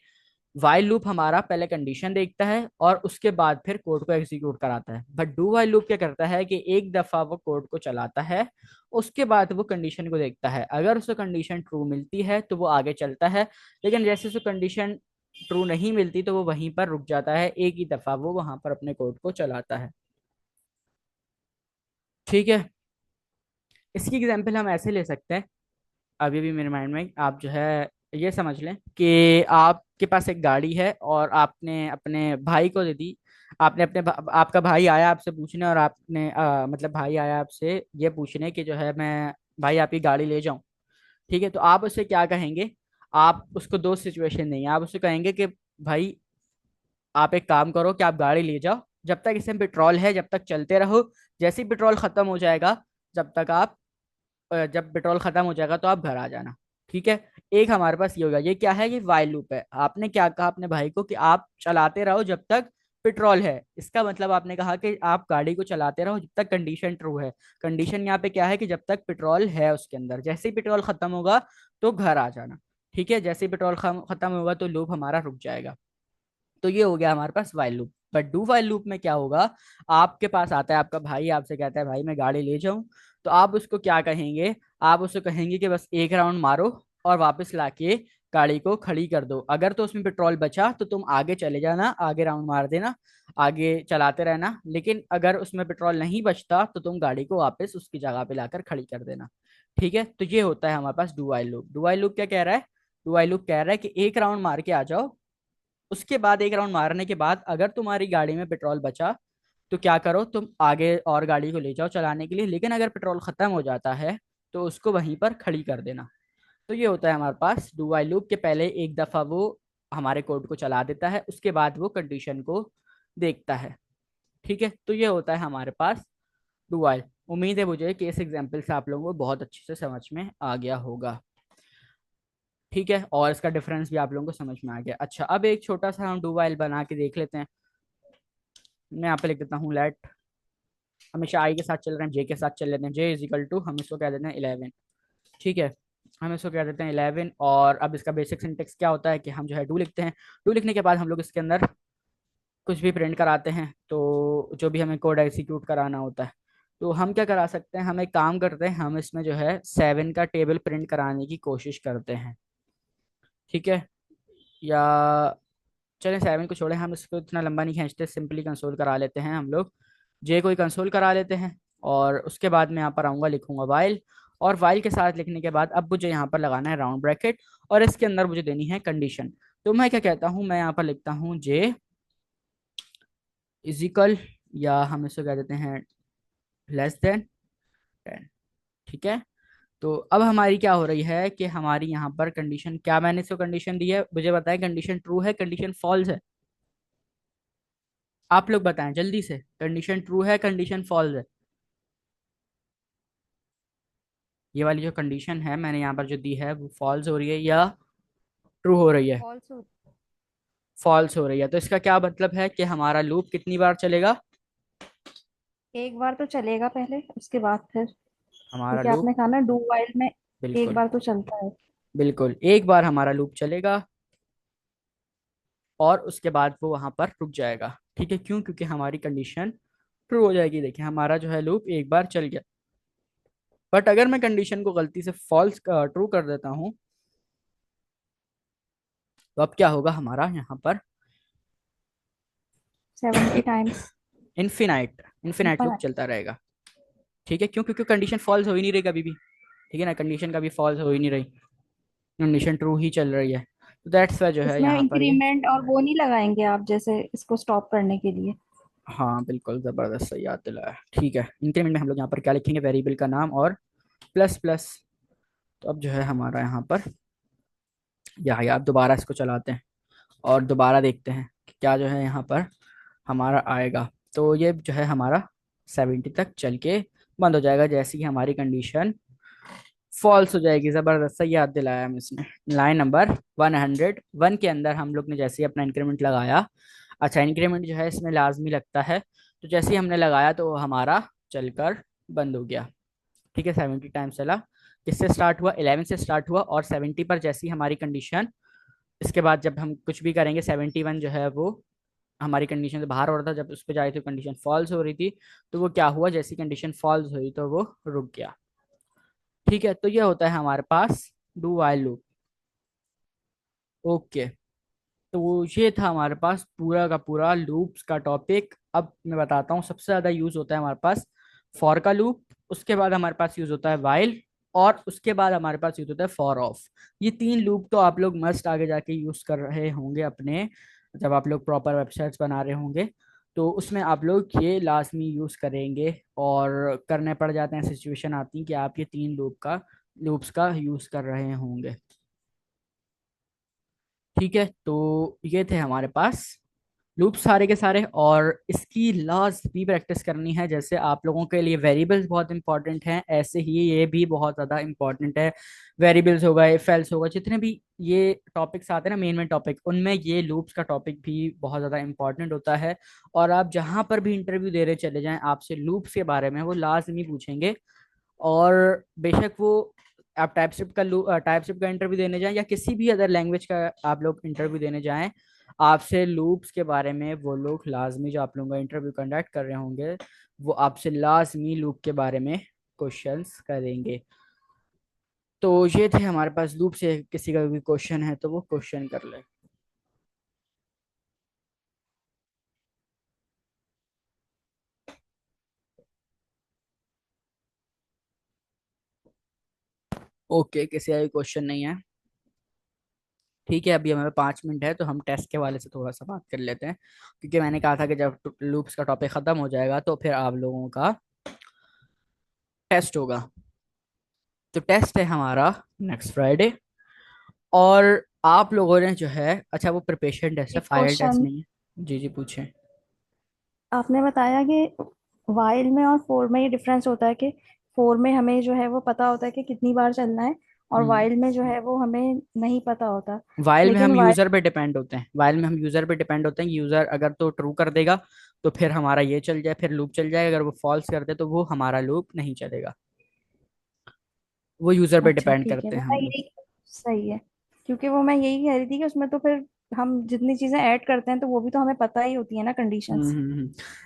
वाइल लूप हमारा पहले कंडीशन देखता है और उसके बाद फिर कोड को एग्जीक्यूट कराता है। बट डू वाइल लूप क्या करता है कि एक दफा वो कोड को चलाता है, उसके बाद वो कंडीशन को देखता है, अगर उसे कंडीशन ट्रू मिलती है तो वो आगे चलता है, लेकिन जैसे उसे कंडीशन ट्रू नहीं मिलती तो वो वहीं पर रुक जाता है, एक ही दफा वो वहां पर अपने कोड को चलाता है। ठीक है, इसकी एग्जाम्पल हम ऐसे ले सकते हैं। अभी भी मेरे माइंड में आप जो है ये समझ लें कि आपके पास एक गाड़ी है और आपने अपने भाई को दे दी। आपने आपका भाई आया आपसे पूछने, और आपने मतलब भाई आया आपसे ये पूछने कि जो है मैं भाई आपकी गाड़ी ले जाऊं। ठीक है, तो आप उससे क्या कहेंगे? आप उसको दो सिचुएशन देंगे। आप उससे कहेंगे कि भाई आप एक काम करो कि आप गाड़ी ले जाओ, जब तक इसमें पेट्रोल है जब तक चलते रहो, जैसे ही पेट्रोल खत्म हो जाएगा, जब तक आप जब पेट्रोल खत्म हो जाएगा तो आप घर आ जाना। ठीक है। एक हमारे पास ये होगा, ये क्या है, ये वाइल लूप है। आपने क्या कहा अपने भाई को कि आप चलाते रहो जब तक पेट्रोल है, इसका मतलब आपने कहा कि आप गाड़ी को चलाते रहो जब तक कंडीशन ट्रू है। कंडीशन यहाँ पे क्या है कि जब तक पेट्रोल है उसके अंदर, जैसे ही पेट्रोल खत्म होगा तो घर आ जाना। ठीक है, जैसे ही पेट्रोल खत्म होगा तो लूप हमारा रुक जाएगा। तो ये हो गया हमारे पास while loop. But do while loop में क्या होगा, आपके पास आता है आपका भाई, आपसे कहता है भाई मैं गाड़ी ले जाऊं, तो आप उसको क्या कहेंगे, आप उसको कहेंगे कि बस एक राउंड मारो और वापस लाके गाड़ी को खड़ी कर दो। अगर तो उसमें पेट्रोल बचा तो तुम आगे चले जाना, आगे राउंड मार देना, आगे चलाते रहना। लेकिन अगर उसमें पेट्रोल नहीं बचता तो तुम गाड़ी को वापस उसकी जगह पे लाकर खड़ी कर देना। ठीक है, तो ये होता है हमारे पास do while loop. Do while loop क्या कह रहा है, डू वाइल लूप कह रहा है कि एक राउंड मार के आ जाओ, उसके बाद एक राउंड मारने के बाद अगर तुम्हारी गाड़ी में पेट्रोल बचा तो क्या करो, तुम आगे और गाड़ी को ले जाओ चलाने के लिए। लेकिन अगर पेट्रोल खत्म हो जाता है तो उसको वहीं पर खड़ी कर देना। तो ये होता है हमारे पास डू व्हाइल लूप के पहले एक दफा वो हमारे कोड को चला देता है, उसके बाद वो कंडीशन को देखता है। ठीक है, तो ये होता है हमारे पास डू व्हाइल। उम्मीद है मुझे कि इस एग्जाम्पल से आप लोगों को बहुत अच्छे से समझ में आ गया होगा। ठीक है, और इसका डिफरेंस भी आप लोगों को समझ में आ गया। अच्छा, अब एक छोटा सा हम डू व्हाइल बना के देख लेते हैं। मैं यहाँ पे लिख देता हूँ लेट, हमेशा आई के साथ चल रहे हैं, जे के साथ चल लेते हैं, जे इज इक्वल टू हम इसको कह देते हैं 11। ठीक है, हम इसको कह देते हैं 11। और अब इसका बेसिक सिंटेक्स क्या होता है कि हम जो है डू लिखते हैं, डू लिखने के बाद हम लोग इसके अंदर कुछ भी प्रिंट कराते हैं, तो जो भी हमें कोड एग्जीक्यूट कराना होता है, तो हम क्या करा सकते हैं, हम एक काम करते हैं, हम इसमें जो है 7 का टेबल प्रिंट कराने की कोशिश करते हैं। ठीक है, या चलें 7 को छोड़े, हम इसको इतना लंबा नहीं खींचते, सिंपली कंसोल करा लेते हैं हम लोग, जे को ही कंसोल करा लेते हैं। और उसके बाद मैं यहाँ पर आऊँगा, लिखूंगा वाइल, और वाइल के साथ लिखने के बाद अब मुझे यहाँ पर लगाना है राउंड ब्रैकेट, और इसके अंदर मुझे देनी है कंडीशन। तो मैं क्या कहता हूँ, मैं यहाँ पर लिखता हूँ जे इजिकल, या हम इसको कह देते हैं लेस देन 10। ठीक है, तो अब हमारी क्या हो रही है कि हमारी यहाँ पर कंडीशन, क्या मैंने इसको कंडीशन दी है, मुझे बताएं कंडीशन ट्रू है कंडीशन फॉल्स है, आप लोग बताएं जल्दी से, कंडीशन ट्रू है कंडीशन फॉल्स है। ये वाली जो कंडीशन है मैंने यहाँ पर जो दी है वो फॉल्स हो रही है या ट्रू हो रही है, ऑल्सो। फॉल्स हो रही है। तो इसका क्या मतलब है कि हमारा लूप कितनी बार चलेगा, एक बार तो चलेगा पहले, उसके बाद फिर, हमारा क्योंकि लूप, आपने कहा ना डू वाइल में एक बिल्कुल बार तो चलता है। बिल्कुल एक बार हमारा लूप चलेगा और उसके बाद वो वहां पर रुक जाएगा। ठीक है, क्यों, क्योंकि हमारी कंडीशन ट्रू हो जाएगी। देखिए हमारा जो है लूप एक बार चल गया, बट अगर मैं कंडीशन को गलती से फॉल्स ट्रू कर देता हूँ तो अब क्या होगा, हमारा यहाँ पर 70 टाइम्स। इन्फिनाइट इन्फिनाइट लूप चलता रहेगा। ठीक है, क्यों, क्योंकि कंडीशन फॉल्स हो ही नहीं रही कभी भी। ठीक है ना, कंडीशन कभी फॉल्स हो ही नहीं रही, कंडीशन ट्रू ही चल रही है। तो दैट्स वाई जो है इसमें यहाँ पर ये, इंक्रीमेंट और वो नहीं लगाएंगे आप, जैसे इसको स्टॉप करने के लिए? हाँ बिल्कुल ज़बरदस्त, सही याद दिलाया। ठीक है, इंक्रीमेंट में हम लोग यहाँ पर क्या लिखेंगे, वेरिएबल का नाम और प्लस प्लस। तो अब जो है हमारा यहाँ पर, या यार दोबारा इसको चलाते हैं और दोबारा देखते हैं कि क्या जो है यहाँ पर हमारा आएगा। तो ये जो है हमारा 70 तक चल के बंद हो जाएगा जैसे कि हमारी कंडीशन फॉल्स हो जाएगी। जबरदस्त, सही याद दिलाया हम इसने। लाइन नंबर 101 के अंदर हम लोग ने जैसे ही अपना इंक्रीमेंट लगाया, अच्छा इंक्रीमेंट जो है इसमें लाजमी लगता है, तो जैसे ही हमने लगाया तो हमारा चलकर बंद हो गया। ठीक है, 70 टाइम्स चला, किससे स्टार्ट हुआ, 11 से स्टार्ट हुआ, और 70 पर जैसी हमारी कंडीशन, इसके बाद जब हम कुछ भी करेंगे 71 जो है वो हमारी कंडीशन से बाहर हो रहा था, जब उस पर जा रही थी कंडीशन फॉल्स हो रही थी, तो वो क्या हुआ, जैसी कंडीशन फॉल्स हुई तो वो रुक गया। ठीक है, तो ये होता है हमारे पास डू वाइल लूप। ओके, तो ये था हमारे पास पूरा का पूरा लूप्स का टॉपिक। अब मैं बताता हूँ, सबसे ज़्यादा यूज़ होता है हमारे पास फॉर का लूप, उसके बाद हमारे पास यूज़ होता है वाइल, और उसके बाद हमारे पास यूज़ होता है फॉर ऑफ। ये तीन लूप तो आप लोग मस्ट आगे जाके यूज़ कर रहे होंगे अपने, जब आप लोग प्रॉपर वेबसाइट्स बना रहे होंगे तो उसमें आप लोग ये लाजमी यूज़ करेंगे, और करने पड़ जाते हैं, सिचुएशन आती है कि आप ये तीन लूप्स का यूज़ कर रहे होंगे। ठीक है, तो ये थे हमारे पास लूप सारे के सारे, और इसकी लॉज भी प्रैक्टिस करनी है। जैसे आप लोगों के लिए वेरिएबल्स बहुत इंपॉर्टेंट हैं, ऐसे ही ये भी बहुत ज़्यादा इंपॉर्टेंट है। वेरिएबल्स होगा, इफ एल्स होगा, जितने भी ये टॉपिक्स आते हैं ना, मेन मेन टॉपिक, उनमें ये लूप्स का टॉपिक भी बहुत ज़्यादा इंपॉर्टेंट होता है। और आप जहाँ पर भी इंटरव्यू दे रहे चले जाएं, आपसे लूप्स के बारे में वो लाजमी पूछेंगे। और बेशक वो आप टाइपस्क्रिप्ट का इंटरव्यू देने जाएं या किसी भी अदर लैंग्वेज का आप लोग इंटरव्यू देने जाएं, आपसे लूप्स के बारे में वो लोग लाजमी, जो आप लोगों का इंटरव्यू कंडक्ट कर रहे होंगे, वो आपसे लाजमी लूप के बारे में क्वेश्चंस करेंगे। तो ये थे हमारे पास लूप से, किसी का भी क्वेश्चन है तो वो क्वेश्चन कर ले। ओके, किसी का भी क्वेश्चन नहीं है? ठीक है, अभी हमें 5 मिनट है, तो हम टेस्ट के वाले से थोड़ा सा बात कर लेते हैं, क्योंकि मैंने कहा था कि जब लूप्स का टॉपिक खत्म हो जाएगा तो फिर आप लोगों का टेस्ट होगा। तो टेस्ट है हमारा नेक्स्ट फ्राइडे। और आप लोगों ने जो है, अच्छा वो प्रिपरेशन टेस्ट है, एक फाइनल टेस्ट क्वेश्चन। नहीं है। जी जी पूछें। आपने बताया कि वाइल में और फोर में ये डिफरेंस होता है कि फोर में हमें जो है वो पता होता है कि कितनी बार चलना है, और हम्म। वाइल में जो है वो हमें नहीं पता होता। वाइल में लेकिन हम वाइल यूजर पे डिपेंड होते हैं, वाइल में हम यूजर पे डिपेंड होते हैं कि यूजर अगर तो ट्रू कर देगा तो फिर हमारा ये चल जाए, फिर लूप चल जाएगा। अगर वो फॉल्स कर दे तो वो हमारा लूप नहीं चलेगा। वो यूजर पे अच्छा डिपेंड ठीक है, करते वो हैं मैं हम लोग। यही सही है। क्योंकि वो मैं यही कह रही थी कि उसमें तो फिर हम जितनी चीजें ऐड करते हैं तो वो भी तो हमें पता ही होती है ना, कंडीशंस।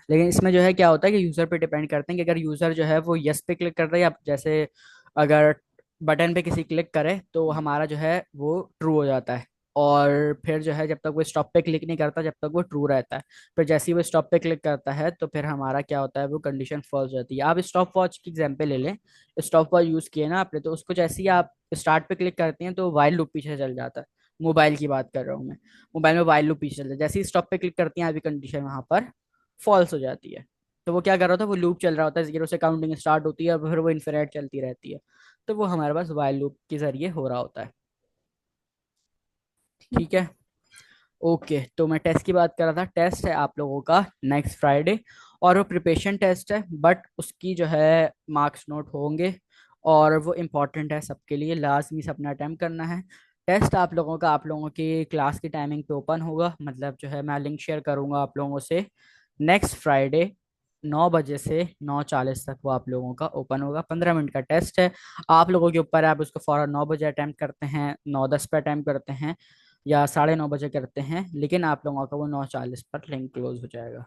लेकिन इसमें जो है क्या होता है कि यूजर पे डिपेंड करते हैं कि अगर यूजर जो है वो यस पे क्लिक करता है, या जैसे अगर बटन पे किसी क्लिक करे तो हमारा जो है वो ट्रू हो जाता है। और फिर जो है जब तक वो स्टॉप पे क्लिक नहीं करता, जब तक वो ट्रू रहता है। फिर जैसे ही वो स्टॉप पे क्लिक करता है तो फिर हमारा क्या होता है, वो कंडीशन फॉल्स हो जाती है। आप स्टॉप वॉच की एग्जांपल ले लें। स्टॉप वॉच यूज किए ना आपने, तो उसको जैसे ही आप स्टार्ट पे क्लिक करते हैं तो वाइल लूप पीछे चल जाता है। मोबाइल की बात कर रहा हूँ मैं। मोबाइल में वाइल लूप पीछे चलता है, जैसे ही स्टॉप पे क्लिक करती हैं आपकी कंडीशन वहां पर फॉल्स हो जाती है। तो वो क्या कर रहा होता है, वो लूप चल रहा होता है, जीरो से काउंटिंग स्टार्ट होती है और फिर वो इन्फिनिट चलती रहती है। तो वो हमारे पास वाइल लूप के जरिए हो रहा होता है। ठीक ठीक है। है। ओके, तो मैं टेस्ट की बात कर रहा था। टेस्ट है आप लोगों का नेक्स्ट फ्राइडे, और वो प्रिपरेशन टेस्ट है, बट उसकी जो है मार्क्स नोट होंगे। और वो इम्पोर्टेंट है सबके लिए, लाजमी से अपना अटेम्प्ट करना है। टेस्ट आप लोगों का, आप लोगों की क्लास की टाइमिंग पे ओपन होगा, मतलब जो है मैं लिंक शेयर करूंगा आप लोगों से। नेक्स्ट फ्राइडे 9 बजे से 9:40 तक वो आप लोगों का ओपन होगा। 15 मिनट का टेस्ट है, आप लोगों के ऊपर है, आप उसको फौरन 9 बजे अटैम्प्ट करते हैं, 9:10 पे अटैम्प्ट करते हैं, या 9:30 बजे करते हैं। लेकिन आप लोगों का वो 9:40 पर लिंक क्लोज हो जाएगा।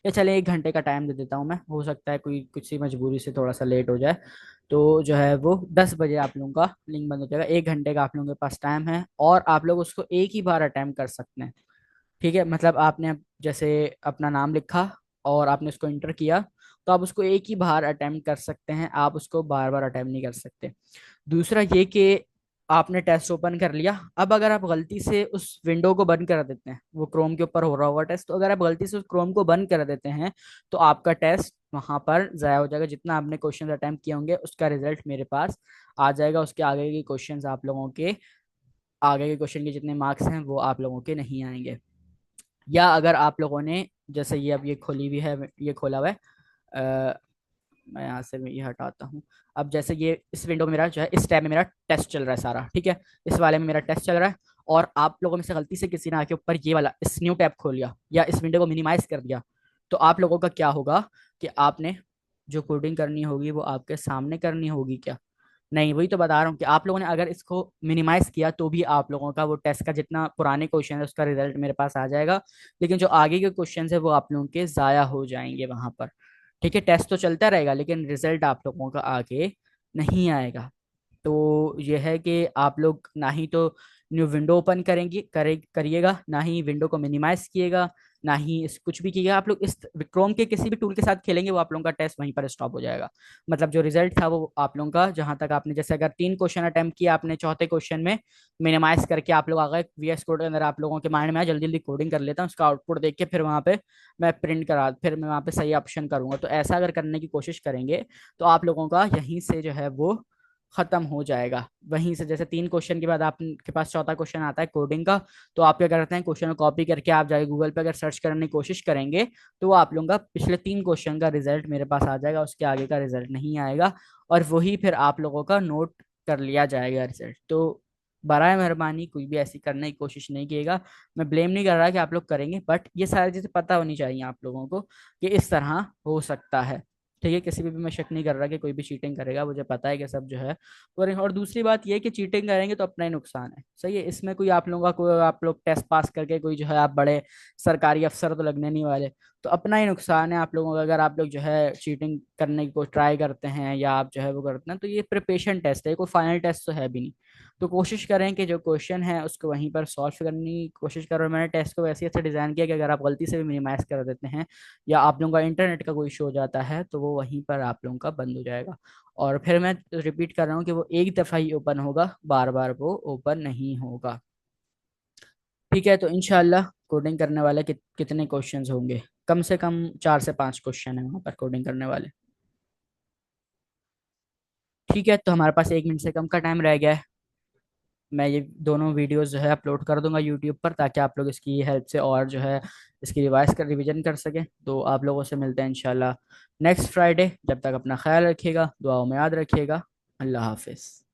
या चले 1 घंटे का टाइम दे देता हूँ मैं, हो सकता है कोई कुछ सी मजबूरी से थोड़ा सा लेट हो जाए। तो जो है वो 10 बजे आप लोगों का लिंक बंद हो जाएगा। 1 घंटे का आप लोगों के पास टाइम है, और आप लोग उसको एक ही बार अटैम्प्ट कर सकते हैं। ठीक है, मतलब आपने जैसे अपना नाम लिखा और आपने उसको इंटर किया, तो आप उसको एक ही बार अटेम्प्ट कर सकते हैं, आप उसको बार बार अटेम्प्ट नहीं कर सकते। दूसरा ये कि आपने टेस्ट ओपन कर लिया, अब अगर आप गलती से उस विंडो को बंद कर देते हैं, वो क्रोम के ऊपर हो रहा होगा टेस्ट, तो अगर आप गलती से उस क्रोम को बंद कर देते हैं तो आपका टेस्ट वहां पर जाया हो जाएगा। जितना आपने क्वेश्चन अटेम्प्ट किए होंगे उसका रिजल्ट मेरे पास आ जाएगा, उसके आगे के क्वेश्चंस आप लोगों के, आगे के क्वेश्चन के जितने मार्क्स हैं वो आप लोगों के नहीं आएंगे। या अगर आप लोगों ने, जैसे ये अब ये खोली हुई है, ये खोला हुआ है, मैं यहाँ से ये हटाता हूँ। अब जैसे ये इस विंडो में मेरा जो है, इस टैब में मेरा टेस्ट चल रहा है सारा, ठीक है। इस वाले में मेरा टेस्ट चल रहा है, और आप लोगों में से गलती से किसी ने आके ऊपर ये वाला इस न्यू टैब खोल लिया या इस विंडो को मिनिमाइज कर दिया, तो आप लोगों का क्या होगा कि आपने जो कोडिंग करनी होगी वो आपके सामने करनी होगी क्या? नहीं, वही तो बता रहा हूँ कि आप लोगों ने अगर इसको मिनिमाइज किया तो भी आप लोगों का वो टेस्ट का जितना पुराने क्वेश्चन है उसका रिजल्ट मेरे पास आ जाएगा। लेकिन जो आगे के क्वेश्चन है वो आप लोगों के ज़ाया हो जाएंगे वहां पर। ठीक है, टेस्ट तो चलता रहेगा लेकिन रिजल्ट आप लोगों का आगे नहीं आएगा। तो यह है कि आप लोग ना ही तो न्यू विंडो ओपन करिएगा, ना ही विंडो को मिनिमाइज किएगा, ना ही इस कुछ भी किएगा। आप लोग इस क्रोम के किसी भी टूल के साथ खेलेंगे, वो आप लोगों का टेस्ट वहीं पर स्टॉप हो जाएगा। मतलब जो रिजल्ट था वो आप लोगों का, जहां तक आपने जैसे अगर 3 क्वेश्चन अटेम्प्ट किया आपने, चौथे क्वेश्चन में मिनिमाइज करके आप लोग आ गए VS कोड के अंदर, आप लोगों के माइंड में आया जल्दी जल्दी कोडिंग कर लेता हूँ, उसका आउटपुट देख के फिर वहां पे मैं प्रिंट करा, फिर मैं वहां पे सही ऑप्शन करूंगा। तो ऐसा अगर करने की कोशिश करेंगे तो आप लोगों का यहीं से जो है वो खत्म हो जाएगा वहीं से। जैसे 3 क्वेश्चन के बाद आपके पास चौथा क्वेश्चन आता है कोडिंग का, तो आप क्या करते हैं, क्वेश्चन को कॉपी करके आप जाके गूगल पे अगर सर्च करने की कोशिश करेंगे, तो वो आप लोगों का पिछले 3 क्वेश्चन का रिजल्ट मेरे पास आ जाएगा, उसके आगे का रिजल्ट नहीं आएगा। और वही फिर आप लोगों का नोट कर लिया जाएगा रिजल्ट। तो बराए मेहरबानी कोई भी ऐसी करने की कोशिश नहीं कीजिएगा। मैं ब्लेम नहीं कर रहा कि आप लोग करेंगे, बट ये सारी चीज़ें पता होनी चाहिए आप लोगों को कि इस तरह हो सकता है। ठीक है, किसी भी मैं शक नहीं कर रहा कि कोई भी चीटिंग करेगा, मुझे पता है कि सब जो है करेंगे। और दूसरी बात ये कि चीटिंग करेंगे तो अपना ही नुकसान है, सही है। इसमें कोई आप लोगों का कोई, आप लोग टेस्ट पास करके कोई जो है आप बड़े सरकारी अफसर तो लगने नहीं वाले। तो अपना ही नुकसान है आप लोगों का, अगर आप लोग जो है चीटिंग करने की कोई ट्राई करते हैं या आप जो है वो करते हैं। तो ये प्रिपरेशन टेस्ट है, कोई फाइनल टेस्ट तो है भी नहीं। तो कोशिश करें कि जो क्वेश्चन है उसको वहीं पर सॉल्व करने की कोशिश करो। मैंने टेस्ट को वैसे ऐसे डिज़ाइन किया कि अगर आप गलती से भी मिनिमाइज कर देते हैं या आप लोगों का इंटरनेट का कोई इशू हो जाता है, तो वो वहीं पर आप लोगों का बंद हो जाएगा। और फिर मैं रिपीट कर रहा हूँ कि वो एक दफ़ा ही ओपन होगा, बार बार वो ओपन नहीं होगा। ठीक है, तो इंशाल्लाह कोडिंग करने वाले कितने क्वेश्चंस होंगे? कम से कम 4 से 5 क्वेश्चन है वहाँ पर कोडिंग करने वाले। ठीक है, तो हमारे पास 1 मिनट से कम का टाइम रह गया है। मैं ये दोनों वीडियोस जो है अपलोड कर दूंगा यूट्यूब पर, ताकि आप लोग इसकी हेल्प से और जो है इसकी रिवीजन कर सकें। तो आप लोगों से मिलते हैं इंशाल्लाह नेक्स्ट फ्राइडे। जब तक अपना ख्याल रखिएगा, दुआओं में याद रखिएगा। अल्लाह हाफिज़।